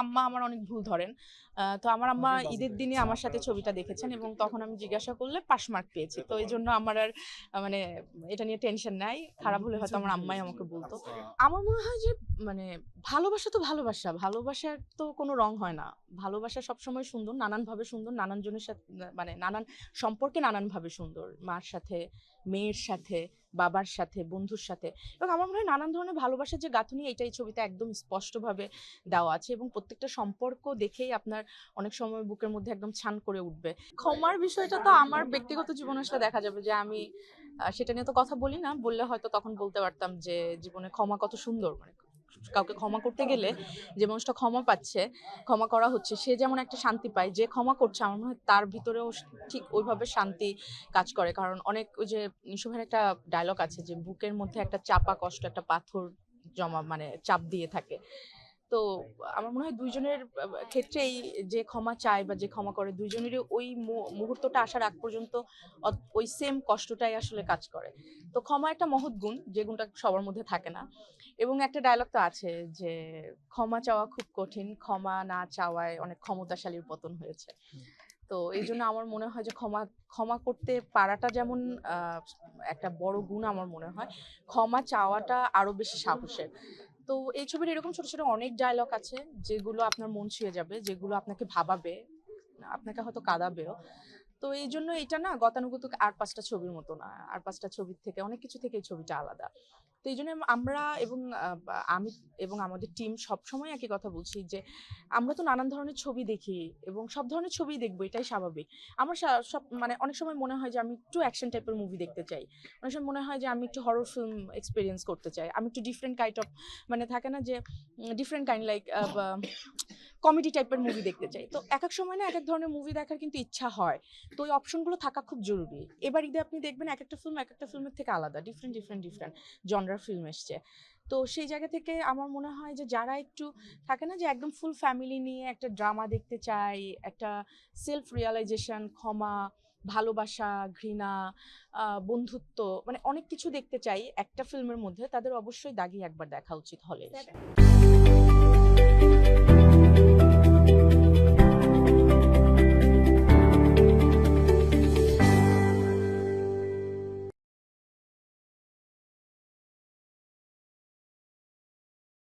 আম্মা আমার অনেক ভুল ধরেন। তো আমার আম্মা ঈদের দিনে আমার সাথে ছবিটা দেখেছেন এবং তখন আমি জিজ্ঞাসা করলে পাস মার্ক পেয়েছি। তো এইজন্য আমার আর মানে এটা নিয়ে টেনশন নাই। খারাপ হলে হয়তো আমার আম্মাই আমাকে বলতো। আমার মনে হয় যে মানে ভালোবাসা তো ভালোবাসা। ভালোবাসার তো কোনো রং হয় না। ভালোবাসা সবসময় সুন্দর, নানানভাবে সুন্দর, নানান জনের সাথে মানে নানান সম্পর্কে নানানভাবে সুন্দর। মার সাথে, মেয়ের সাথে, বাবার সাথে, বন্ধুর সাথে এবং আমার মনে হয় নানান ধরনের ভালোবাসার যে গাঁথুনি এটা এই ছবিতে একদম স্পষ্টভাবে দেওয়া আছে এবং প্রত্যেকটা সম্পর্ক দেখেই আপনার অনেক সময় বুকের মধ্যে একদম ছান করে উঠবে। ক্ষমার বিষয়টা তো আমার ব্যক্তিগত জীবনে আসলে দেখা যাবে যে আমি সেটা নিয়ে তো কথা বলি না। বললে হয়তো তখন বলতে পারতাম যে জীবনে ক্ষমা কত সুন্দর। মানে কাউকে ক্ষমা করতে গেলে যে মানুষটা ক্ষমা পাচ্ছে, ক্ষমা করা হচ্ছে, সে যেমন একটা শান্তি পায়, যে ক্ষমা করছে আমার মনে হয় তার ভিতরেও ঠিক ওইভাবে শান্তি কাজ করে। কারণ অনেক ওই যে নিশো ভাইয়ের একটা ডায়লগ আছে যে বুকের মধ্যে একটা চাপা কষ্ট, একটা পাথর জমা মানে চাপ দিয়ে থাকে। তো আমার মনে হয় দুইজনের ক্ষেত্রেই যে ক্ষমা চায় বা যে ক্ষমা করে দুইজনেরই ওই মুহূর্তটা আসার আগ পর্যন্ত ওই সেম কষ্টটাই আসলে কাজ করে। তো ক্ষমা একটা মহৎ গুণ, যে গুণটা সবার মধ্যে থাকে না। এবং একটা ডায়লগ তো আছে যে ক্ষমা চাওয়া খুব কঠিন, ক্ষমা না চাওয়ায় অনেক ক্ষমতাশালীর পতন হয়েছে। তো এই জন্য আমার মনে হয় যে ক্ষমা ক্ষমা করতে পারাটা যেমন একটা বড় গুণ আমার মনে হয়, ক্ষমা চাওয়াটা আরো বেশি সাহসের। তো এই ছবির এরকম ছোট ছোট অনেক ডায়লগ আছে যেগুলো আপনার মন ছুঁয়ে যাবে, যেগুলো আপনাকে ভাবাবে, আপনাকে হয়তো কাঁদাবেও। তো এই জন্য এটা না গতানুগতিক আর পাঁচটা ছবির মতো না, আর পাঁচটা ছবির থেকে অনেক কিছু থেকে এই ছবিটা আলাদা। তো এই জন্য আমরা এবং আমি এবং আমাদের টিম সবসময় একই কথা বলছি যে আমরা তো নানান ধরনের ছবি দেখি এবং সব ধরনের ছবি দেখবো, এটাই স্বাভাবিক। আমার সব মানে অনেক সময় মনে হয় যে আমি একটু অ্যাকশন টাইপের মুভি দেখতে চাই, অনেক সময় মনে হয় যে আমি একটু হরর ফিল্ম এক্সপিরিয়েন্স করতে চাই, আমি একটু ডিফারেন্ট কাইন্ড অফ মানে থাকে না যে ডিফারেন্ট কাইন্ড লাইক কমেডি টাইপের মুভি দেখতে চাই। তো এক এক সময় না এক এক ধরনের মুভি দেখার কিন্তু ইচ্ছা হয়। তো ওই অপশনগুলো থাকা খুব জরুরি। এবার ঈদে আপনি দেখবেন এক একটা ফিল্ম এক একটা ফিল্মের থেকে আলাদা, ডিফারেন্ট ডিফারেন্ট ডিফারেন্ট জনরার ফিল্ম এসছে। তো সেই জায়গা থেকে আমার মনে হয় যে যারা একটু থাকে না যে একদম ফুল ফ্যামিলি নিয়ে একটা ড্রামা দেখতে চাই, একটা সেলফ রিয়ালাইজেশন, ক্ষমা, ভালোবাসা, ঘৃণা, বন্ধুত্ব, মানে অনেক কিছু দেখতে চাই একটা ফিল্মের মধ্যে, তাদের অবশ্যই দাগি একবার দেখা উচিত হলে এসে।